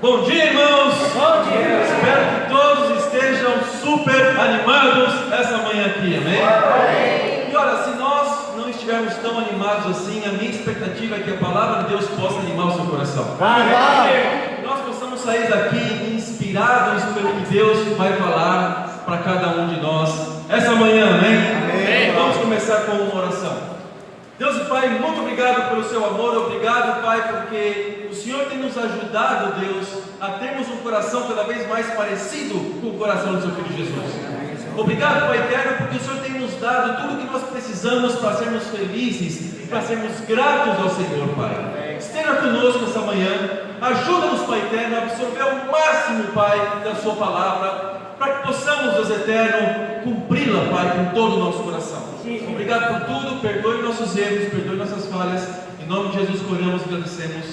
Bom dia, irmãos! Bom dia! Espero que todos estejam super animados essa manhã aqui, amém? E olha, se nós não estivermos tão animados assim, a minha expectativa é que a palavra de Deus possa animar o seu coração. Nós possamos sair daqui inspirados pelo que Deus vai falar para cada um de nós essa manhã, amém? Vamos começar com uma oração. Deus e Pai, muito obrigado pelo seu amor, obrigado, Pai, porque o Senhor tem nos ajudado, Deus, a termos um coração cada vez mais parecido com o coração do seu Filho Jesus. Obrigado, Pai eterno, porque o Senhor tem nos dado tudo o que nós precisamos para sermos felizes e para sermos gratos ao Senhor, Pai. Esteja conosco essa manhã, ajuda-nos, Pai eterno, a absorver ao máximo, Pai, da sua palavra, para que possamos, Deus eterno, cumpri-la, Pai, com todo o nosso coração. Obrigado por tudo, perdoe nossos erros, perdoe nossas falhas. Em nome de Jesus, oramos e agradecemos.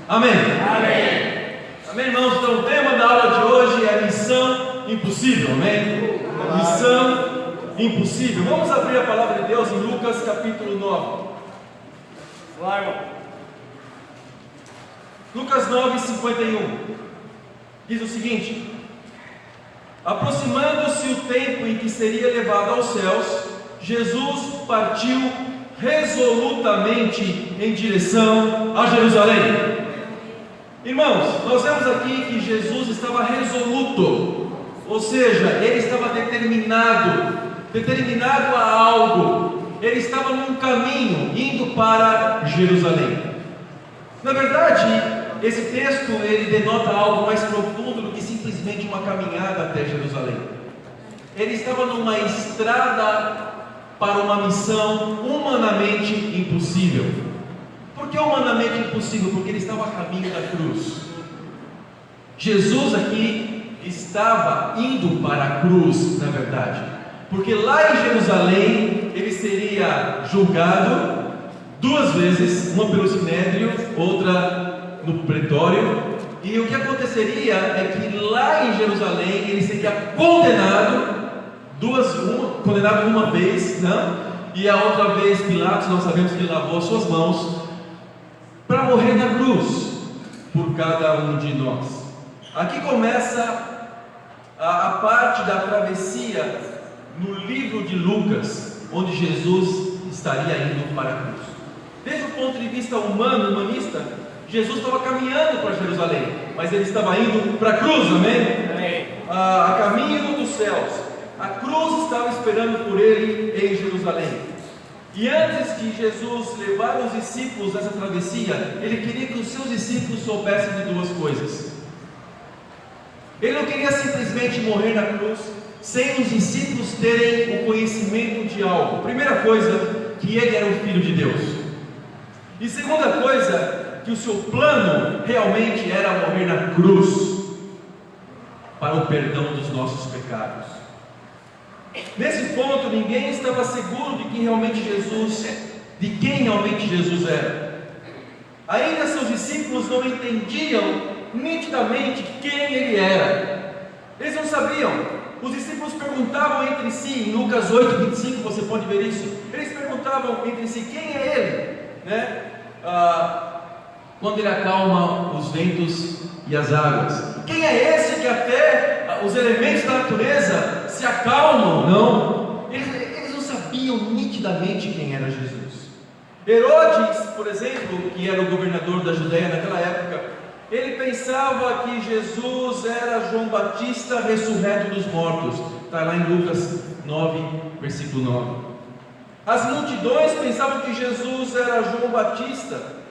Amém. Amém. Amém, irmãos. Então, o tema da aula de hoje é missão impossível. Amém. Missão impossível. Vamos abrir a palavra de Deus em Lucas capítulo 9. Vai, irmão. Lucas 9, 51. Diz o seguinte: aproximando-se o tempo em que seria levado aos céus, Jesus partiu resolutamente em direção a Jerusalém. Irmãos, nós vemos aqui que Jesus estava resoluto, ou seja, ele estava determinado a algo. Ele estava num caminho, indo para Jerusalém. Na verdade, esse texto ele denota algo mais profundo do que simplesmente uma caminhada até Jerusalém. Ele estava numa estrada para uma missão humanamente impossível. Por que humanamente impossível? Porque ele estava a caminho da cruz. Jesus aqui estava indo para a cruz, na verdade, porque lá em Jerusalém ele seria julgado duas vezes, uma pelo sinédrio, outra no pretório. E o que aconteceria é que lá em Jerusalém ele seria condenado uma vez, não? E a outra vez Pilatos, nós sabemos que ele lavou as suas mãos para morrer na cruz por cada um de nós. Aqui começa a parte da travessia no livro de Lucas, onde Jesus estaria indo para a cruz. Desde o ponto de vista humanista, Jesus estava caminhando para Jerusalém, mas ele estava indo para a cruz, amém? A caminho dos céus. A cruz estava esperando por ele em Jerusalém. E antes de Jesus levar os discípulos nessa travessia, ele queria que os seus discípulos soubessem de duas coisas. Ele não queria simplesmente morrer na cruz sem os discípulos terem o conhecimento de algo. Primeira coisa, que ele era o Filho de Deus. E segunda coisa, que o seu plano realmente era morrer na cruz para o perdão dos nossos pecados. Nesse ponto, ninguém estava seguro de quem realmente Jesus era. Ainda seus discípulos não entendiam nitidamente quem ele era. Eles não sabiam. Os discípulos perguntavam entre si, em Lucas 8, 25, você pode ver isso. Eles perguntavam entre si, quem é ele? Né? Quando ele acalma os ventos e as águas. Quem é esse que até os elementos da natureza se acalmam? Não. Eles não sabiam nitidamente quem era Jesus. Herodes, por exemplo, que era o governador da Judéia naquela época, ele pensava que Jesus era João Batista ressurreto dos mortos. Está lá em Lucas 9, versículo 9. As multidões pensavam que Jesus era João Batista.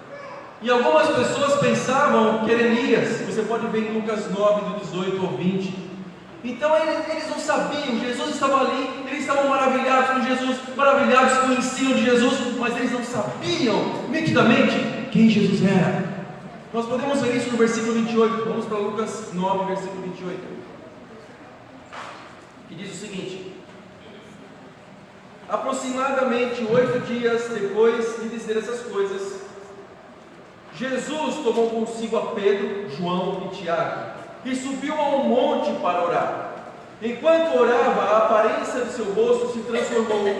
E algumas pessoas pensavam que era Elias. Você pode ver em Lucas 9, do 18 ao 20. Então eles não sabiam. Jesus estava ali, eles estavam maravilhados com Jesus, maravilhados com o ensino de Jesus, mas eles não sabiam nitidamente quem Jesus era. Nós podemos ver isso no versículo 28. Vamos para Lucas 9, versículo 28, que diz o seguinte: aproximadamente 8 dias depois de dizer essas coisas, Jesus tomou consigo a Pedro, João e Tiago e subiu a um monte para orar. Enquanto orava, a aparência de seu rosto se transformou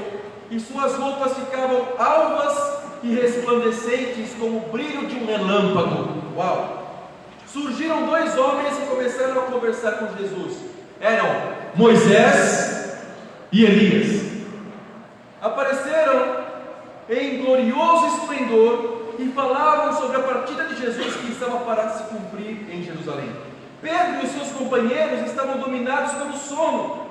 e suas roupas ficavam alvas e resplandecentes como o brilho de um relâmpago. Uau! surgiram dois homens e começaram a conversar com Jesus. Eram Moisés e Elias. Apareceram em glorioso esplendor e falavam sobre a partida de Jesus que estava para se cumprir em Jerusalém. Pedro e os seus companheiros estavam dominados pelo sono.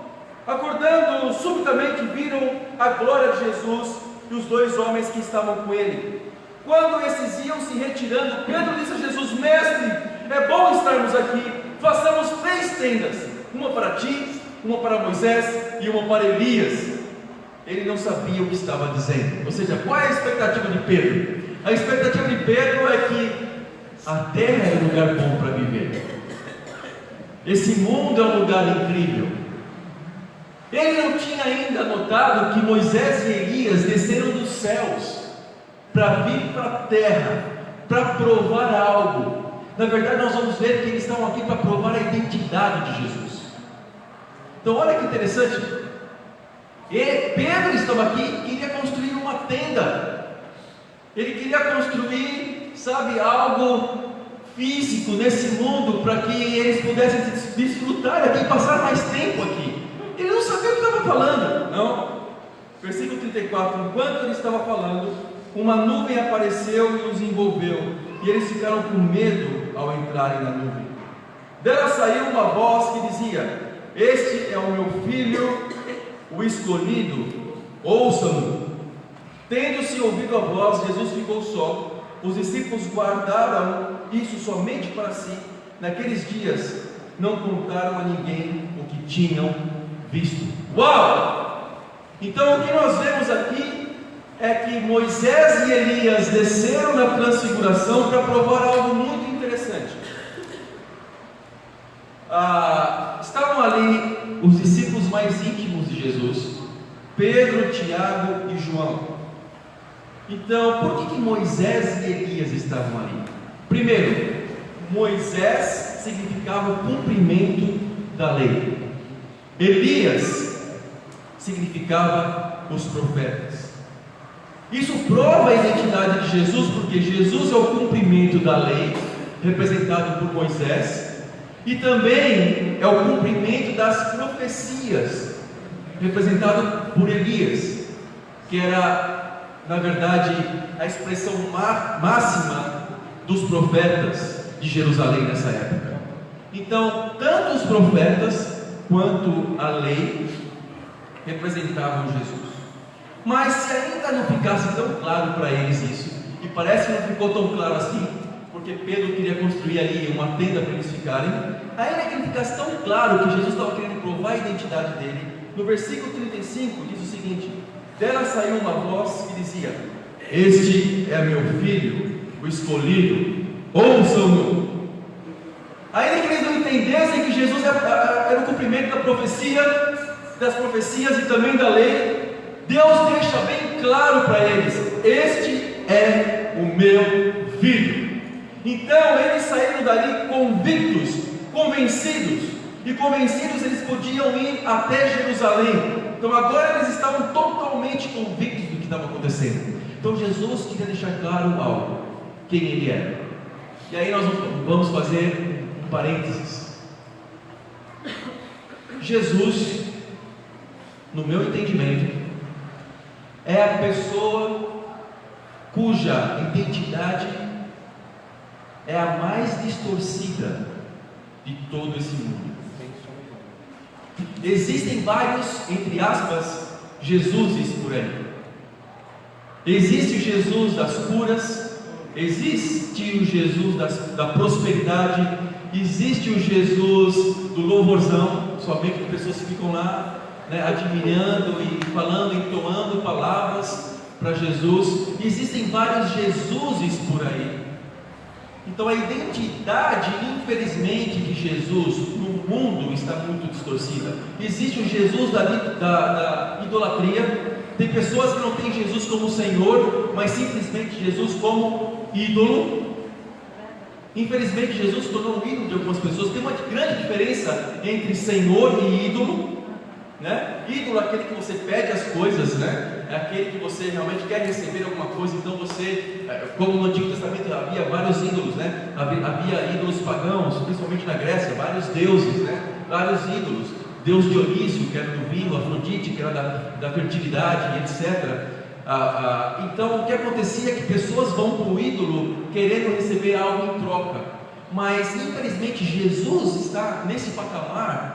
Acordando subitamente, viram a glória de Jesus e os dois homens que estavam com ele. Quando esses iam se retirando, Pedro disse a Jesus: Mestre, é bom estarmos aqui, façamos 3 tendas, uma para ti, uma para Moisés e uma para Elias. Ele não sabia o que estava dizendo. Ou seja, qual é a expectativa de Pedro? A expectativa de Pedro é que a terra é um lugar bom para viver. Esse mundo é um lugar incrível. Ele não tinha ainda notado que Moisés e Elias desceram dos céus para vir para a terra, para provar algo. Na verdade, nós vamos ver que eles estão aqui para provar a identidade de Jesus. Então, olha que interessante. Pedro estava aqui e queria construir uma tenda. Ele queria construir, algo físico nesse mundo, para que eles pudessem desfrutar aqui, passar mais tempo aqui. Ele não sabia o que estava falando, não. Versículo 34: enquanto ele estava falando, uma nuvem apareceu e os envolveu, e eles ficaram com medo ao entrarem na nuvem. Dela saiu uma voz que dizia: este é o meu filho, o escolhido, ouçam-no. Tendo-se ouvido a voz, Jesus ficou só. Os discípulos guardaram isso somente para si. Naqueles dias não contaram a ninguém o que tinham visto. Uau! Então o que nós vemos aqui é que Moisés e Elias desceram na transfiguração para provar algo muito interessante. Estavam ali os discípulos mais íntimos de Jesus, Pedro, Tiago e João. Então, por que Moisés e Elias estavam ali? Primeiro, Moisés significava o cumprimento da lei. Elias significava os profetas. Isso prova a identidade de Jesus, porque Jesus é o cumprimento da lei, representado por Moisés, e também é o cumprimento das profecias, representado por Elias, que era, na verdade, a expressão máxima dos profetas de Jerusalém nessa época. Então, tanto os profetas quanto a lei representavam Jesus. Mas se ainda não ficasse tão claro para eles isso, e parece que não ficou tão claro assim, porque Pedro queria construir ali uma tenda para eles ficarem, ainda que não ficasse tão claro que Jesus estava querendo provar a identidade dele, no versículo 35 diz o seguinte: dela saiu uma voz que dizia: este é meu filho, o escolhido, ouçam-no. Ainda que eles não entendessem que Jesus era o cumprimento das profecias e também da lei, Deus deixa bem claro para eles: este é o meu filho. Então eles saíram dali convictos, convencidos, e convencidos eles podiam ir até Jerusalém. Então agora eles estavam totalmente convictos do que estava acontecendo. Então Jesus queria deixar claro algo: quem ele era. E aí nós vamos fazer um parênteses. Jesus, no meu entendimento, é a pessoa cuja identidade é a mais distorcida de todo esse mundo. Existem vários, entre aspas, Jesuses por aí. Existe o Jesus das curas, existe o Jesus da prosperidade, existe o Jesus do louvorzão, somente que pessoas ficam lá, admirando e falando, entoando palavras para Jesus. Existem vários Jesuses por aí. Então a identidade, infelizmente, de Jesus no mundo está muito distorcida. Existe o Jesus da idolatria. Tem pessoas que não têm Jesus como Senhor, mas simplesmente Jesus como ídolo. Infelizmente Jesus se tornou um ídolo de algumas pessoas. Tem uma grande diferença entre Senhor e ídolo, né? Ídolo é aquele que você pede as coisas, né? É aquele que você realmente quer receber alguma coisa. Então você, como no Antigo Testamento havia vários ídolos, né? Havia ídolos pagãos, principalmente na Grécia, vários deuses, né? Vários ídolos. Deus Dionísio, que era do vinho, Afrodite, que era da fertilidade, etc. Então o que acontecia é que pessoas vão para o ídolo querendo receber algo em troca, mas infelizmente Jesus está nesse patamar.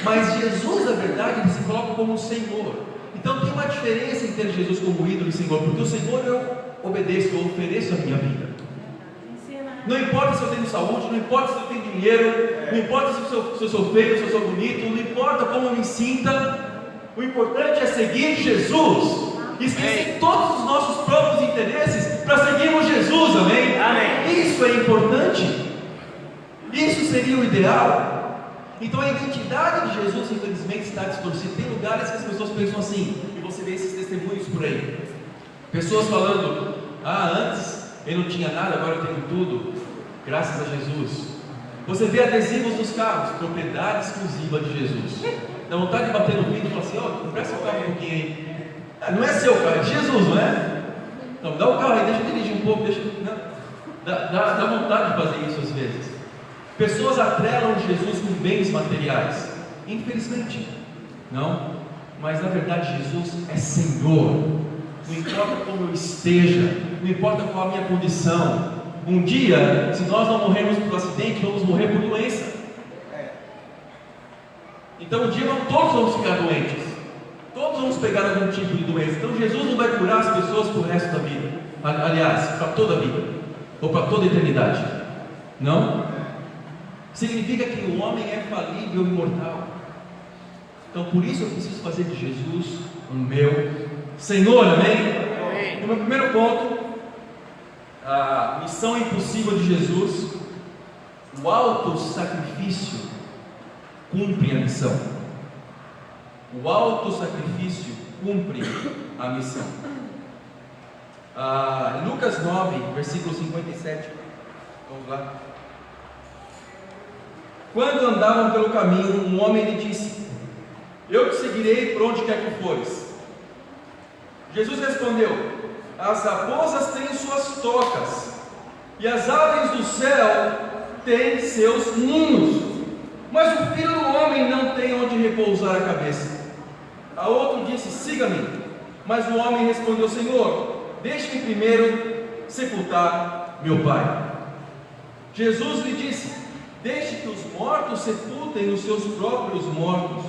Mas Jesus, na verdade, ele se coloca como Senhor. Então tem uma diferença em ter Jesus como ídolo e Senhor, porque o Senhor eu obedeço, eu ofereço a minha vida. Não importa se eu tenho saúde, não importa se eu tenho dinheiro, não importa se eu sou feio, se eu sou bonito, não importa como eu me sinta. O importante é seguir Jesus, esquecer todos os nossos próprios interesses para seguirmos Jesus, amém? Amém. Isso é importante, isso seria o ideal. Então a identidade de Jesus, infelizmente, está distorcida. Tem lugares que as pessoas pensam assim, e você vê esses testemunhos por aí, pessoas falando: antes eu não tinha nada, agora eu tenho tudo, graças a Jesus. Você vê adesivos nos carros, propriedade exclusiva de Jesus. Dá vontade de bater no vidro e falar assim: empresta o carro um pouquinho aí. Não é seu carro, é de Jesus, não é? Então dá o carro aí, deixa eu dirigir um pouco, dá vontade de fazer isso às vezes. Pessoas atrelam Jesus com bens materiais, infelizmente, não, mas na verdade Jesus é Senhor. Não importa como eu esteja, não importa qual a minha condição. Um dia, se nós não morrermos por acidente, vamos morrer por doença. Então um dia todos vamos ficar doentes, todos vamos pegar algum tipo de doença. Então Jesus não vai curar as pessoas por resto da vida, aliás, para toda a vida, ou para toda a eternidade, não? Significa que o homem é falível e mortal. Então por isso eu preciso fazer de Jesus o meu Senhor, amém? No meu primeiro ponto, a missão impossível de Jesus, o auto-sacrifício cumpre a missão. O auto-sacrifício cumpre a missão. Em Lucas 9, versículo 57, vamos lá. Quando andavam pelo caminho, um homem lhe disse: eu te seguirei por onde quer que fores. Jesus respondeu: as raposas têm suas tocas, e as aves do céu têm seus ninhos, mas o filho do homem não tem onde repousar a cabeça. A outro disse: siga-me. Mas o homem respondeu: Senhor, deixe-me primeiro sepultar meu pai. Jesus lhe disse: deixe que os mortos sepultem os seus próprios mortos.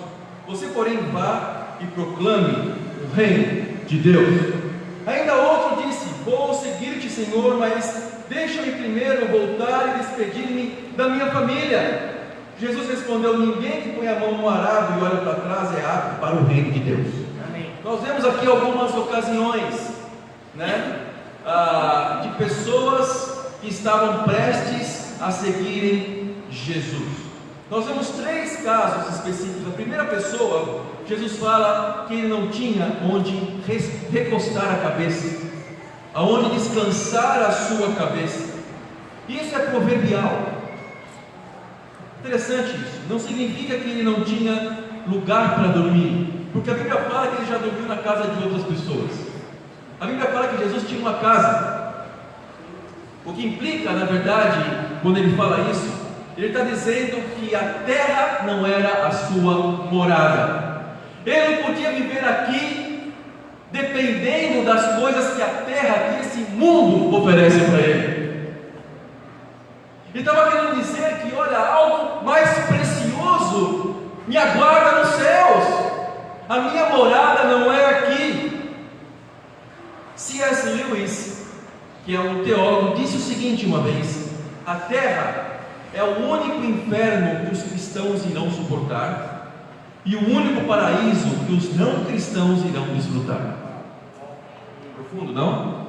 Você, porém, vá e proclame o reino de Deus. Ainda outro disse: vou seguir-te, Senhor, mas deixa-me primeiro voltar e despedir-me da minha família. Jesus respondeu: ninguém que põe a mão no arado e olha para trás é apto para o reino de Deus. Amém. Nós vemos aqui algumas ocasiões, né, de pessoas que estavam prestes a seguirem Jesus. Nós vemos 3 casos específicos. A primeira pessoa, Jesus fala que ele não tinha onde recostar a cabeça, aonde descansar a sua cabeça. Isso é proverbial. Interessante isso. Não significa que ele não tinha lugar para dormir, porque a Bíblia fala que ele já dormiu na casa de outras pessoas. A Bíblia fala que Jesus tinha uma casa. O que implica, na verdade, quando ele fala isso, ele está dizendo que a terra não era a sua morada. Ele não podia viver aqui dependendo das coisas que a terra, que esse mundo oferece para ele. Ele estava querendo dizer que, olha, algo mais precioso me aguarda nos céus. A minha morada não é aqui. C.S. Lewis, que é um teólogo, disse o seguinte uma vez: a terra é o único inferno que os cristãos irão suportar e o único paraíso que os não cristãos irão desfrutar. Profundo, não?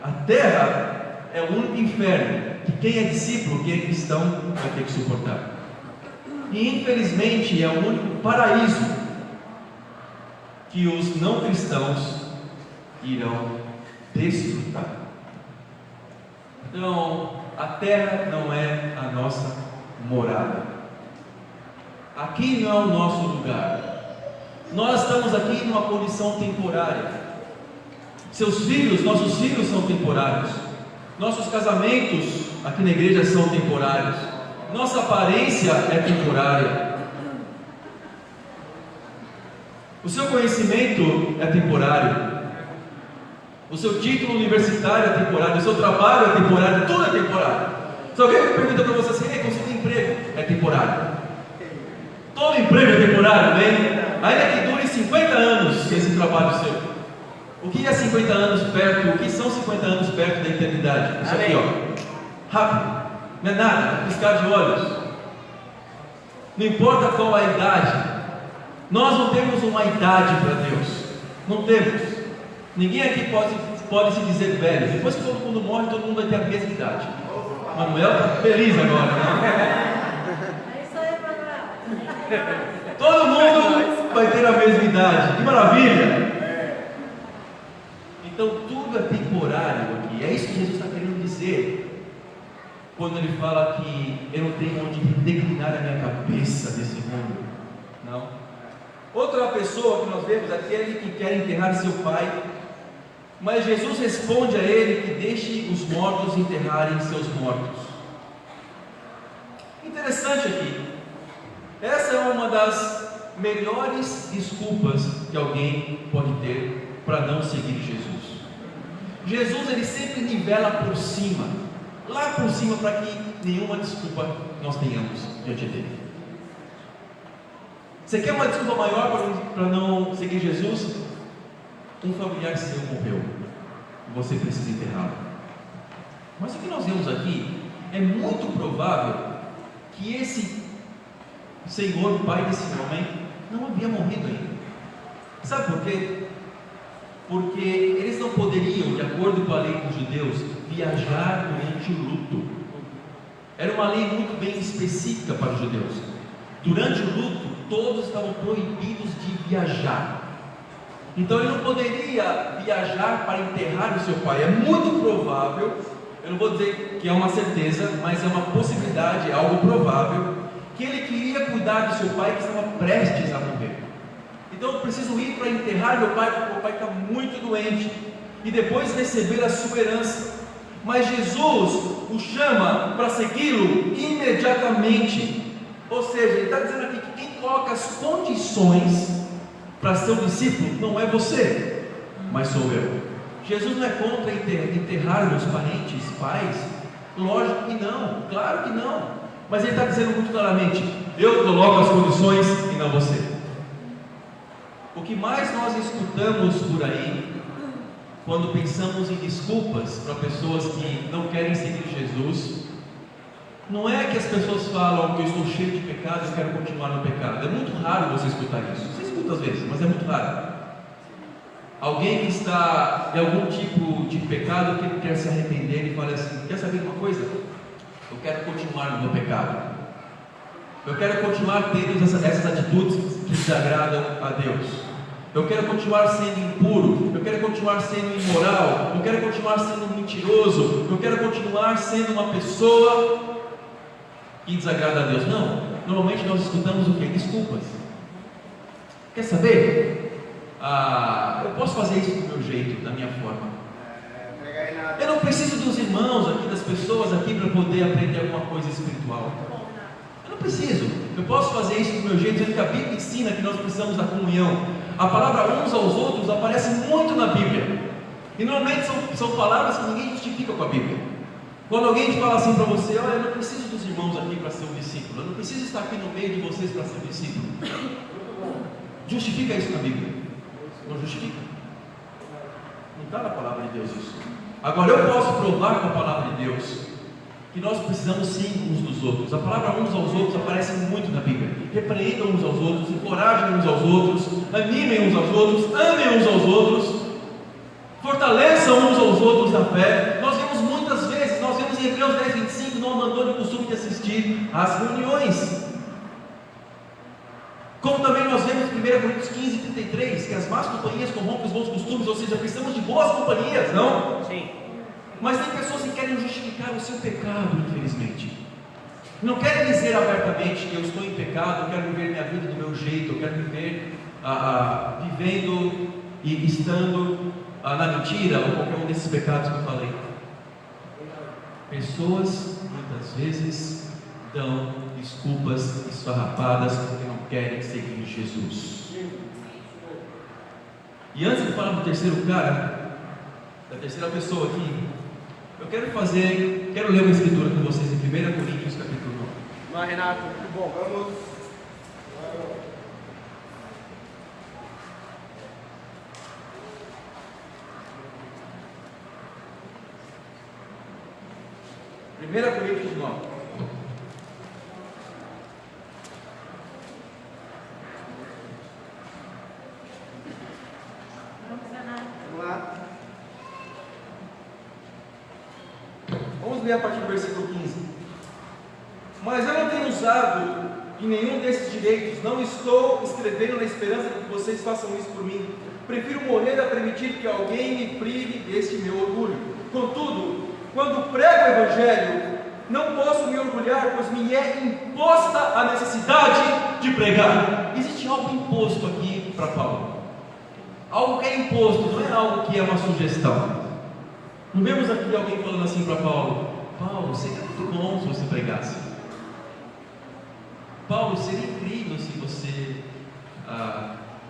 A terra é o único inferno que quem é discípulo, quem é cristão, vai ter que suportar. E infelizmente é o único paraíso que os não cristãos irão desfrutar. Então, a terra não é a nossa morada. aqui não é o nosso lugar. Nós estamos aqui numa condição temporária. Seus filhos, nossos filhos são temporários. Nossos casamentos aqui na igreja são temporários. Nossa aparência é temporária. O seu conhecimento é temporário. O seu título universitário é temporário. O seu trabalho é temporário. Tudo é temporário. Se alguém pergunta para você assim: ei, conseguiu emprego? É temporário. Todo emprego é temporário, bem? Ainda que dure 50 anos esse trabalho seu. O que é 50 anos perto? O que são 50 anos perto da eternidade? Isso aqui, ó. Rápido. Não é nada. Piscar de olhos. Não importa qual a idade. Nós não temos uma idade para Deus. Não temos. Ninguém aqui pode se dizer velho. Depois que todo mundo morre, todo mundo vai ter a mesma idade. Manuel está feliz agora, né? Todo mundo vai ter a mesma idade. Que maravilha! Então tudo é temporário aqui. É isso que Jesus está querendo dizer quando ele fala que eu não tenho onde declinar a minha cabeça desse mundo. Não. Outra pessoa que nós vemos é aquele que quer enterrar seu pai, mas Jesus responde a ele que deixe os mortos enterrarem seus mortos. Interessante aqui. Essa é uma das melhores desculpas que alguém pode ter para não seguir Jesus. Jesus, ele sempre nivela por cima, lá por cima, para que nenhuma desculpa nós tenhamos diante dele. Você quer uma desculpa maior para não seguir Jesus? Um familiar seu morreu e você precisa enterrá-lo. Mas o que nós vemos aqui é muito provável que esse Senhor, pai desse homem, não havia morrido ainda. Sabe por quê? Porque eles não poderiam, de acordo com a lei dos judeus, viajar durante o luto. Era uma lei muito bem específica para os judeus. Durante o luto, todos estavam proibidos de viajar. Então ele não poderia viajar para enterrar o seu pai. É muito provável, eu não vou dizer que é uma certeza, mas é uma possibilidade, é algo provável, que ele queria cuidar do seu pai que estava prestes a morrer. Então eu preciso ir para enterrar meu pai, porque meu pai está muito doente, e depois receber a sua herança. Mas Jesus o chama para segui-lo imediatamente. Ou seja, ele está dizendo aqui que quem coloca as condições para ser um discípulo não é você, mas sou eu. Jesus não é contra enterrar meus parentes, pais? Lógico que não, claro que não. Mas ele está dizendo muito claramente: eu coloco as condições e não você. O que mais nós escutamos por aí, quando pensamos em desculpas para pessoas que não querem seguir Jesus, não é que as pessoas falam que eu estou cheio de pecado e quero continuar no pecado. É muito raro você escutar isso. Você escuta às vezes, mas é muito raro. Alguém que está em algum tipo de pecado, que ele quer se arrepender e fala assim: quer saber de uma coisa? Eu quero continuar no meu pecado. Eu quero continuar tendo essas atitudes que desagradam a Deus. Eu quero continuar sendo impuro. Eu quero continuar sendo imoral. Eu quero continuar sendo mentiroso. Eu quero continuar sendo uma pessoa que desagrada a Deus. Não. Normalmente nós escutamos o quê? Desculpas. Quer saber? Eu posso fazer isso do meu jeito, da minha forma. Eu não preciso dos irmãos aqui, das pessoas aqui, para poder aprender alguma coisa espiritual. Eu não preciso. Eu posso fazer isso do meu jeito, sendo que a Bíblia ensina que nós precisamos da comunhão. A palavra uns aos outros aparece muito na Bíblia. E normalmente são palavras que ninguém justifica com a Bíblia. Quando alguém te fala assim para você: olha, eu não preciso dos irmãos aqui para ser um discípulo. Eu não preciso estar aqui no meio de vocês para ser um discípulo. Justifica isso na Bíblia? Não justifica. Não está na palavra de Deus isso. Agora eu posso provar com a palavra de Deus que nós precisamos sim uns dos outros. A palavra uns aos outros aparece muito na Bíblia. Repreendam uns aos outros, encorajem uns aos outros, animem uns aos outros, amem uns aos outros, fortaleçam uns aos outros na fé. Nós vemos muitas vezes, nós vemos em Hebreus 10:25, não abandonem o costume de assistir às reuniões. Como também nós vemos em 1 Coríntios 15:33, que as más companhias corrompem os bons costumes, ou seja, precisamos de boas companhias, não? Sim. Mas tem pessoas que querem justificar o seu pecado, infelizmente. não querem dizer abertamente que eu estou em pecado, eu quero viver minha vida do meu jeito, eu quero viver vivendo e estando na mentira ou qualquer um desses pecados que eu falei. Pessoas muitas vezes dão desculpas esfarrapadas porque não querem seguir Jesus. E antes de falar do terceiro cara, da terceira pessoa aqui, eu quero ler uma escritura com vocês em 1 Coríntios capítulo 9. Vamos lá, Renato, tudo bom? Vamos. 1 Coríntios 9. Vamos lá. Vamos ler a partir do versículo 15. Mas eu não tenho usado de nenhum desses direitos, não estou escrevendo na esperança de que vocês façam isso por mim. Prefiro morrer a permitir que alguém me prive deste meu orgulho. Contudo, quando prego o Evangelho, não posso me orgulhar, pois me é imposta a necessidade de pregar. Existe algo imposto aqui para Paulo. Algo que é imposto, não é algo que é uma sugestão. Não vemos aqui alguém falando assim para Paulo: Paulo, seria muito bom se você pregasse. Paulo, seria incrível se você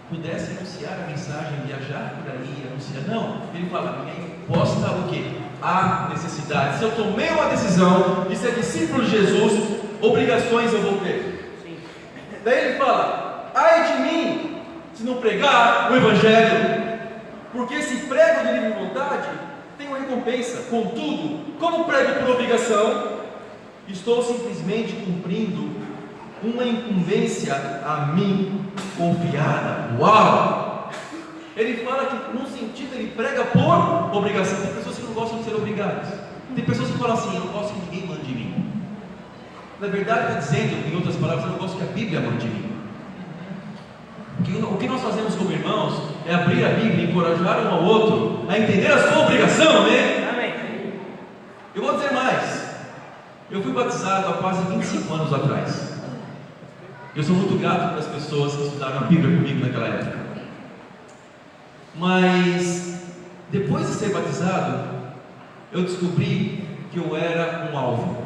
pudesse anunciar a mensagem, viajar por aí, anunciar. Não, ele fala: me é imposta o quê? A necessidade. Se eu tomei uma decisão de ser discípulo de Jesus, obrigações eu vou ter. Sim. Daí ele fala: ai de mim, se não pregar o Evangelho, porque se prego de livre vontade, tenho recompensa. Contudo, como prego por obrigação, estou simplesmente cumprindo uma incumbência a mim confiada. Uau! Ele fala que, num sentido, ele prega por obrigação. Tem pessoas que não gostam de ser obrigadas. Tem pessoas que falam assim: eu não gosto que ninguém mande em mim. Na verdade, está dizendo, em outras palavras, eu não gosto que a Bíblia mande em mim. O que nós fazemos como irmãos é abrir a Bíblia e encorajar um ao outro a entender a sua obrigação, né? Amém. Eu vou dizer mais. Eu fui batizado há quase 25 anos atrás. Eu sou muito grato para as pessoas que estudaram a Bíblia comigo naquela época. Mas, depois de ser batizado, eu descobri que eu era um alvo.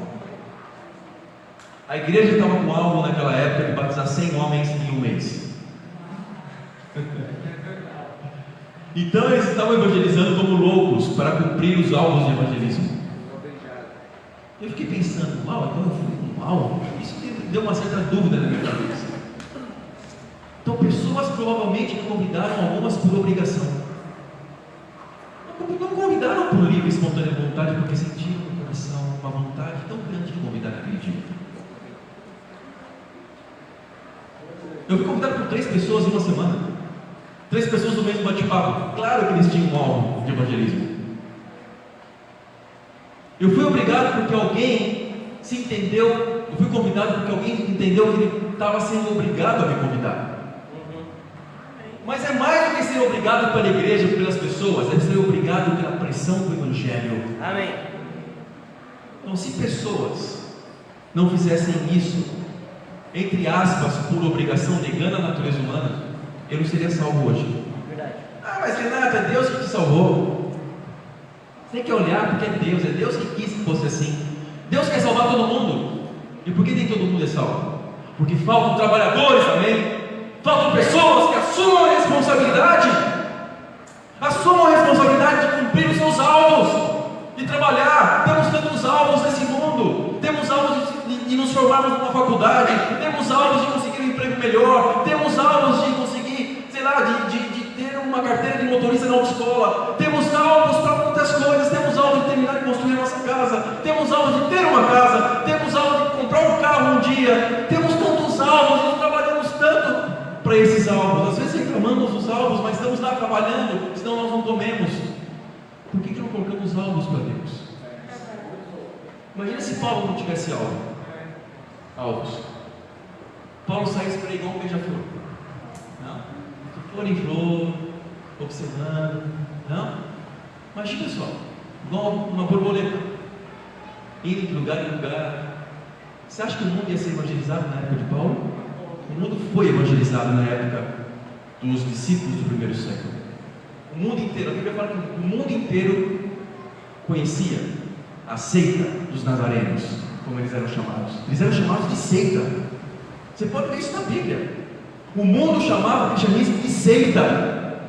A igreja estava com um alvo naquela época de batizar 100 homens em um mês. Então eles estavam evangelizando como loucos para cumprir os alvos de evangelismo. Eu fiquei pensando: uau, então eu fui um alvo? Isso deu uma certa dúvida na minha cabeça. Então pessoas provavelmente me convidaram, algumas por obrigação. Não convidaram por livre e espontânea vontade, porque sentiram no coração uma vontade tão grande de convidar naquele dia. Eu fui convidado por 3 pessoas em uma semana. 3 pessoas do mesmo bate-papo. Claro que eles tinham um alvo de evangelismo. Eu fui obrigado porque alguém se entendeu. Eu fui convidado porque alguém entendeu que ele estava sendo obrigado a me convidar. Mas é mais do que ser obrigado pela igreja, pelas pessoas, é ser obrigado pela pressão do Evangelho. Amém. Então, se pessoas não fizessem isso, entre aspas, por obrigação, negando a natureza humana, eu não seria salvo hoje. Verdade. Mas Renato, é Deus que te salvou. Tem que olhar porque é Deus que quis que fosse assim. Deus quer salvar todo mundo. E por que nem todo mundo é salvo? Porque faltam trabalhadores, amém? Faltam pessoas que assumam a responsabilidade. Assumam a responsabilidade de cumprir os seus alvos, de trabalhar. Temos tantos alvos nesse mundo. Temos alvos de nos formarmos numa faculdade. Temos alvos de conseguir um emprego melhor. Temos alvos de conseguir, de ter uma carteira de motorista na autoescola. Temos alvos para muitas coisas. Temos alvos de terminar de construir a nossa casa. Temos alvos de ter uma casa. Temos alvos de comprar um carro um dia. Temos tantos alvos e trabalhamos tanto para esses alvos. Às vezes reclamamos dos alvos, mas estamos lá trabalhando, senão nós não comemos. Por que não colocamos alvos para Deus? Imagina se Paulo não tivesse alvos. Paulo saísse por aí igual um beija-flor. Não? De flor em flor, observando. Não? Imagina só, igual uma borboleta, indo de lugar em lugar, Você acha que o mundo ia ser evangelizado na época de Paulo? O mundo foi evangelizado na época dos discípulos do primeiro século. O mundo inteiro, a Bíblia fala que o mundo inteiro conhecia a seita dos nazarenos, como eles eram chamados. Eles eram chamados de seita. Você pode ver isso na Bíblia. O mundo chamava o cristianismo de seita.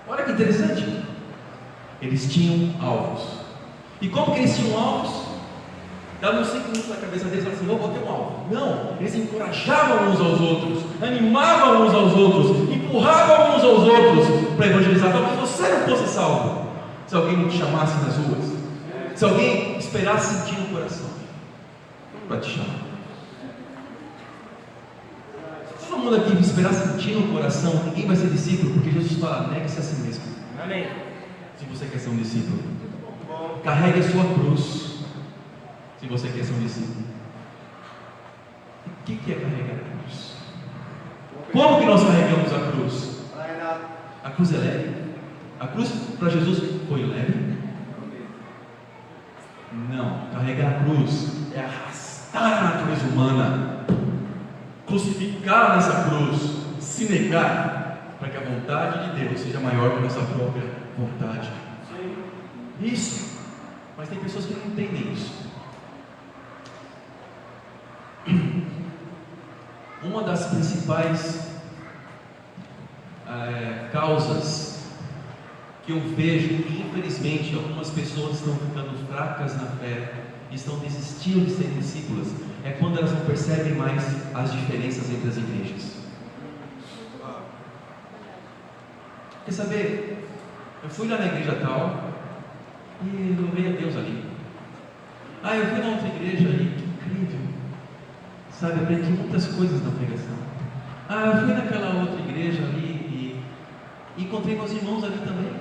Olha que interessante. Eles tinham alvos. E como que eles tinham alvos? Davam 5 minutos na cabeça deles e falavam assim: vou ter um alvo. Não, eles encorajavam uns aos outros, animavam uns aos outros, empurravam uns aos outros para evangelizar. Talvez você não fosse salvo se alguém não te chamasse nas ruas, se alguém esperasse sentir no coração para te chamar. Se todo mundo aqui esperar sentir no coração, ninguém vai ser discípulo, porque Jesus fala: negue-se a si mesmo. Amém. Se você quer ser um discípulo, carregue a sua cruz. Se você quer ser um discípulo, o que é carregar a cruz? Como que nós carregamos a cruz? A cruz é leve? A cruz para Jesus foi leve? Não, carregar a cruz é arrastar a natureza humana, crucificar nessa cruz, se negar, para que a vontade de Deus seja maior que a nossa própria vontade. Isso, mas tem pessoas que não entendem isso. Uma das principais causas que eu vejo que infelizmente algumas pessoas estão ficando fracas na fé e estão desistindo de ser discípulas é quando elas não percebem mais as diferenças entre as igrejas. Quer saber? Eu fui lá na igreja tal e louvei a Deus ali. Eu fui na outra igreja ali, que incrível. Sabe, aprendi muitas coisas na pregação. Eu fui naquela outra igreja ali e encontrei meus irmãos ali também.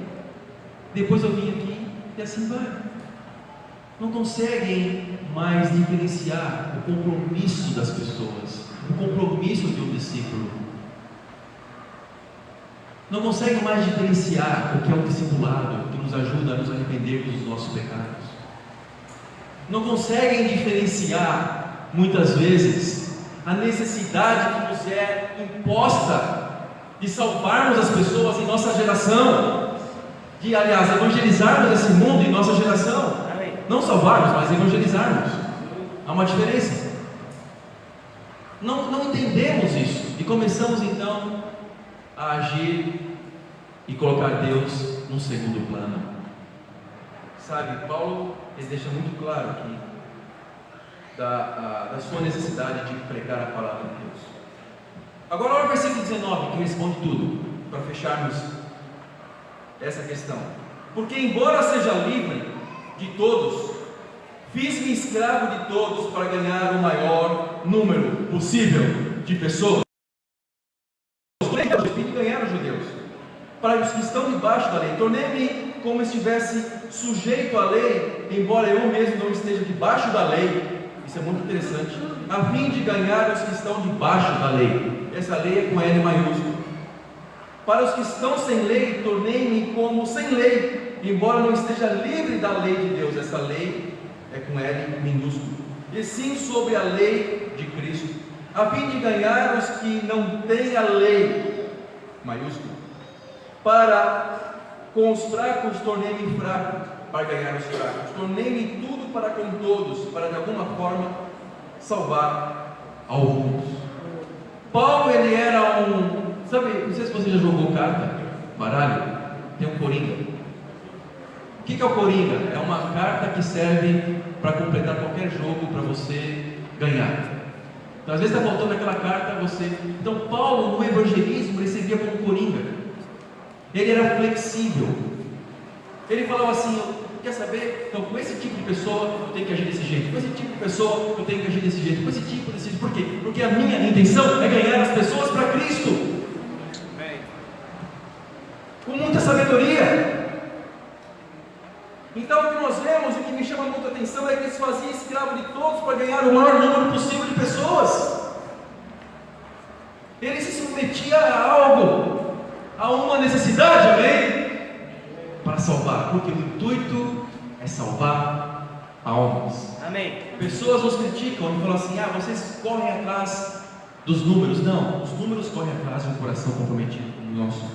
Depois eu vim aqui e assim vai. Não conseguem mais diferenciar o compromisso das pessoas, o compromisso de um discípulo. Não conseguem mais diferenciar o que é um discipulado, que nos ajuda a nos arrepender dos nossos pecados. Não conseguem diferenciar muitas vezes a necessidade que nos é imposta de salvarmos as pessoas em nossa geração, de aliás evangelizarmos esse mundo em nossa geração. Não salvarmos, mas evangelizarmos. Há uma diferença. Não entendemos isso e começamos então a agir e colocar Deus no segundo plano. Sabe, Paulo ele deixa muito claro aqui da sua necessidade de pregar a palavra de Deus. Agora olha o versículo 19, que responde tudo, para fecharmos essa questão. Porque embora seja livre de todos, fiz-me escravo de todos para ganhar o maior número possível de pessoas. E ganhar os judeus, para os que estão debaixo da lei. Tornei-me como se estivesse sujeito à lei, embora eu mesmo não esteja debaixo da lei. Isso é muito interessante. A fim de ganhar os que estão debaixo da lei. Essa lei é com L maiúsculo. Para os que estão sem lei, tornei-me como sem lei, embora não esteja livre da lei de Deus. Essa lei é com L minúsculo. E sim sobre a lei de Cristo, a fim de ganhar os que não têm a lei, maiúsculo. Para com os fracos tornei-me fraco, para ganhar os fracos. Tornei-me tudo para com todos, para de alguma forma salvar alguns. Paulo ele era sabe, não sei se você já jogou carta, baralho, tem um coringa. O que é o coringa? É uma carta que serve para completar qualquer jogo para você ganhar. Então às vezes está faltando aquela carta, Então Paulo no evangelismo ele servia como coringa. Ele era flexível. Ele falava assim: quer saber? Então com esse tipo de pessoa eu tenho que agir desse jeito, com esse tipo de pessoa eu tenho que agir desse jeito, com esse tipo desse jeito. Por quê? Porque a minha intenção é ganhar as pessoas para Cristo. Com muita sabedoria. Então o que nós vemos, o que me chama muita atenção é que ele se fazia escravo de todos para ganhar o maior número possível de pessoas. Ele se submetia a algo, a uma necessidade, amém? Para salvar, porque o intuito é salvar almas. Amém. Pessoas nos criticam e falam assim: vocês correm atrás dos números. Não, os números correm atrás de um coração comprometido como o nosso.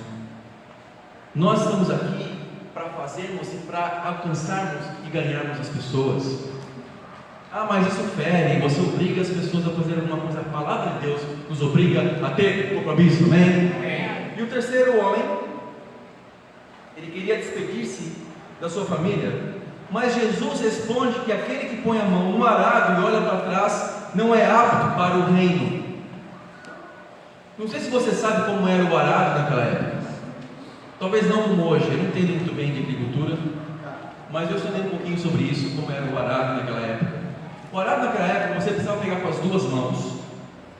Nós estamos aqui para fazermos e para alcançarmos e ganharmos as pessoas. Mas isso fere, você obriga as pessoas a fazer alguma coisa. A palavra de Deus nos obriga a ter compromisso, amém? E o terceiro homem, ele queria despedir-se da sua família, mas Jesus responde que aquele que põe a mão no arado e olha para trás não é apto para o reino. Não sei se você sabe como era o arado naquela época, talvez não como hoje. Eu não entendo muito bem de agricultura, mas eu estudei um pouquinho sobre isso, como era o arado naquela época. O arado naquela época você precisava pegar com as duas mãos,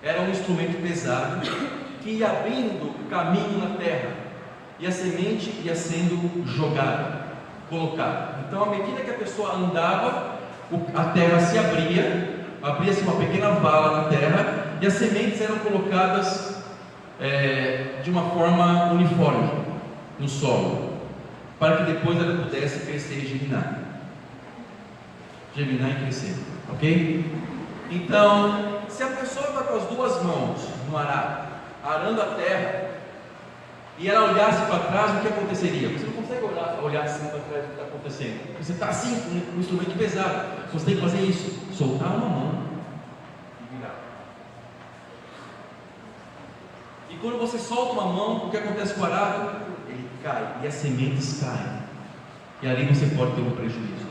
era um instrumento pesado que ia abrindo caminho na terra, e a semente ia sendo jogada, colocada. Então, à medida que a pessoa andava, a terra se abria-se uma pequena vala na terra, e as sementes eram colocadas de uma forma uniforme no solo, para que depois ela pudesse crescer e germinar e crescer, ok? Então, se a pessoa está com as duas mãos no arado, arando a terra, e ela olhasse para trás, o que aconteceria? Você não consegue olhar assim para trás o que está acontecendo. Você está assim, com um instrumento pesado. Você tem que fazer isso, soltar uma mão e virar. E quando você solta uma mão, o que acontece com o arado? Ele cai, e as sementes caem. E ali você pode ter um prejuízo.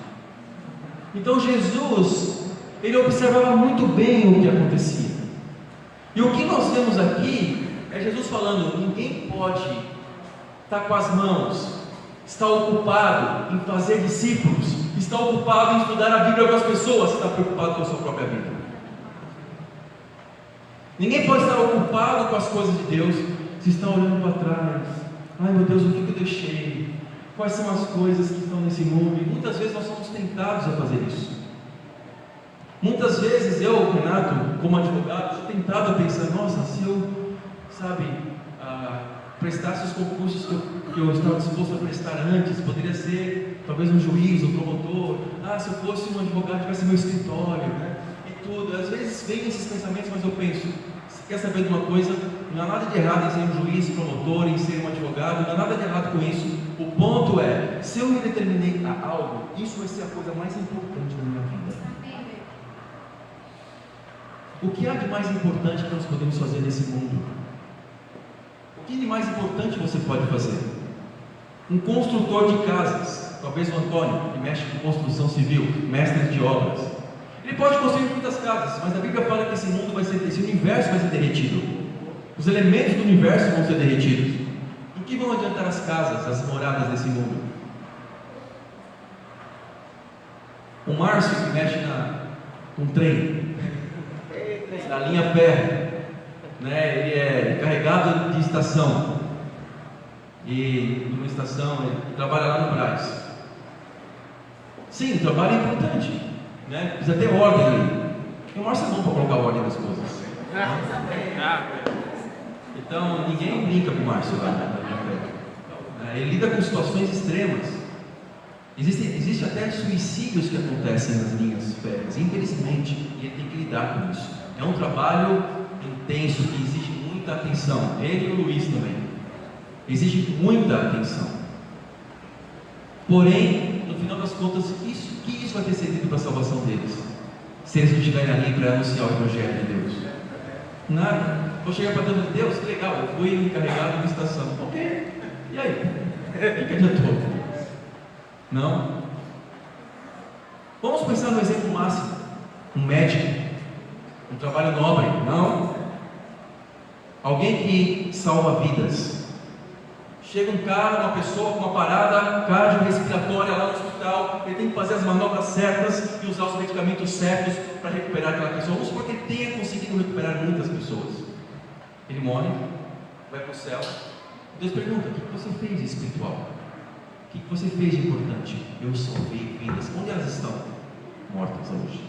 Então Jesus, ele observava muito bem o que acontecia. E o que nós vemos aqui é Jesus falando: ninguém pode estar com as mãos, está ocupado em fazer discípulos, está ocupado em estudar a Bíblia com as pessoas, está preocupado com a sua própria vida. Ninguém pode estar ocupado com as coisas de Deus se está olhando para trás. Ai meu Deus, o que eu deixei? Quais são as coisas que estão nesse mundo? E muitas vezes nós somos tentados a fazer isso. Muitas vezes eu, Renato, como advogado, sou tentado a pensar: nossa, se eu, prestasse os concursos que eu estava disposto a prestar antes, poderia ser talvez um juiz, um promotor. Se eu fosse um advogado, tivesse meu escritório, né? E tudo. Às vezes vem esses pensamentos, mas eu penso: você quer saber de uma coisa? Não há nada de errado em ser um juiz, promotor, em ser um advogado, não há nada de errado com isso. O ponto é, se eu me determinei a algo, isso vai ser a coisa mais importante da minha vida. O que há de mais importante que nós podemos fazer nesse mundo? O que de mais importante você pode fazer? Um construtor de casas, talvez o Antônio, que mexe com construção civil, mestre de obras, ele pode construir muitas casas, mas a Bíblia fala que esse universo vai ser derretido. Os elementos do universo vão ser derretidos. Em que vão adiantar as casas, as moradas desse mundo? O Márcio, que mexe com trem, na linha férrea, né? Ele é encarregado de estação, e numa estação ele trabalha lá no Brás. Sim, o trabalho é importante, né? Precisa ter ordem ali. E o Márcio é bom para colocar ordem nas coisas. Então ninguém brinca com o Márcio lá na linha férrea. Ele lida com situações extremas. Existe até suicídios que acontecem nas linhas férreas, infelizmente, e ele tem que lidar com isso. É um trabalho intenso que exige muita atenção. Ele e o Luiz também. Exige muita atenção. Porém, no final das contas, que isso vai ter servido para a salvação deles? Se eles não estiverem ali para anunciar o Evangelho de Deus? Nada. Vou chegar para Deus: Deus, que legal, eu fui encarregado de estação. Ok. E aí? O que adiantou? Não? Vamos pensar no exemplo máximo: um médico, um trabalho nobre. Não? Alguém que salva vidas. Chega um cara, uma pessoa com uma parada cardiorrespiratória lá no hospital, ele tem que fazer as manobras certas e usar os medicamentos certos para recuperar aquela pessoa. Vamos supor que ele tenha conseguido recuperar muitas pessoas. Ele morre, vai para o céu. Deus pergunta: o que você fez de espiritual? O que você fez de importante? Eu salvei vidas. Onde elas estão? Mortas hoje.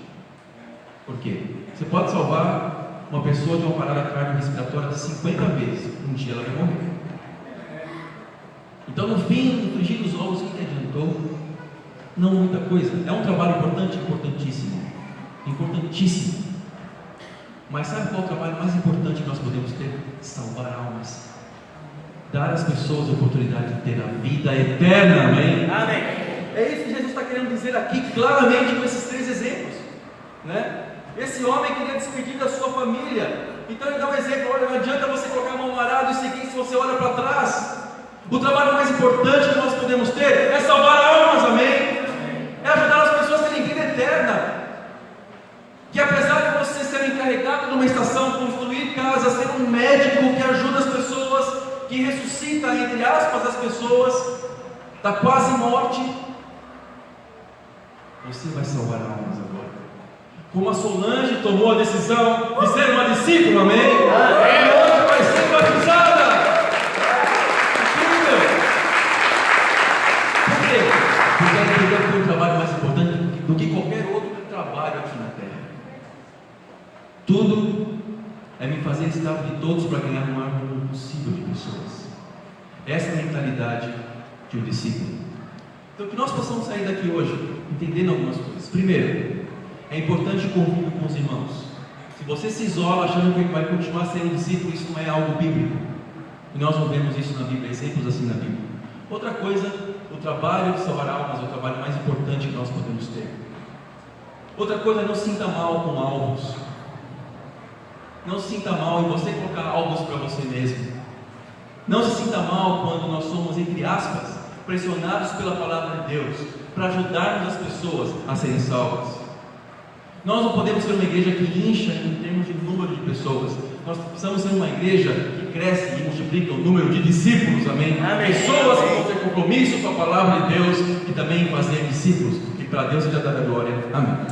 Por quê? Você pode salvar uma pessoa de uma parada cardiorrespiratória de 50 vezes. Um dia ela vai morrer. Então, no fim, no frigir dos ovos, o que adiantou? Não muita coisa. É um trabalho importante, importantíssimo. importantíssimo. Mas sabe qual é o trabalho mais importante que nós podemos ter? Salvar almas. Dar às pessoas a oportunidade de ter a vida eterna, amém? Amém. É isso que Jesus está querendo dizer aqui, claramente, com esses 3 exemplos, né? Esse homem queria despedir da sua família, então ele dá um exemplo: olha, não adianta você colocar a mão no arado e seguir se você olha para trás. O trabalho mais importante que nós podemos ter é salvar almas, amém? É ajudar as pessoas a terem vida eterna. Que apesar de você ser encarregado de uma estação, construir casa, ser um médico que ajuda as pessoas, que ressuscita, entre aspas, as pessoas da quase morte, você vai salvar almas agora. Como a Solange tomou a decisão de ser uma discípula, amém? E hoje vai ser batizada. Incrível! Por quê? Porque ela entendeu que foi um trabalho mais importante do que qualquer outro trabalho aqui na terra. Tudo é me fazer escravo de todos para ganhar o maior número possível de pessoas. Essa é a mentalidade de um discípulo. Então, que nós possamos sair daqui hoje entendendo algumas coisas. Primeiro, é importante conviver com os irmãos. Se você se isola achando que vai continuar sendo discípulo, isso não é algo bíblico. E nós não vemos isso na Bíblia, exemplos assim na Bíblia. Outra coisa, o trabalho de salvar almas é o trabalho mais importante que nós podemos ter. Outra coisa, não se sinta mal com alvos. Não se sinta mal em você colocar alvos para você mesmo. Não se sinta mal quando nós somos, entre aspas, pressionados pela palavra de Deus para ajudarmos as pessoas a serem salvas. Nós não podemos ser uma igreja que incha em termos de número de pessoas. Nós precisamos ser uma igreja que cresce e multiplica o número de discípulos, amém? Amém. Pessoas que vão ter compromisso com a palavra de Deus e também fazer discípulos, que para Deus seja dada glória, amém.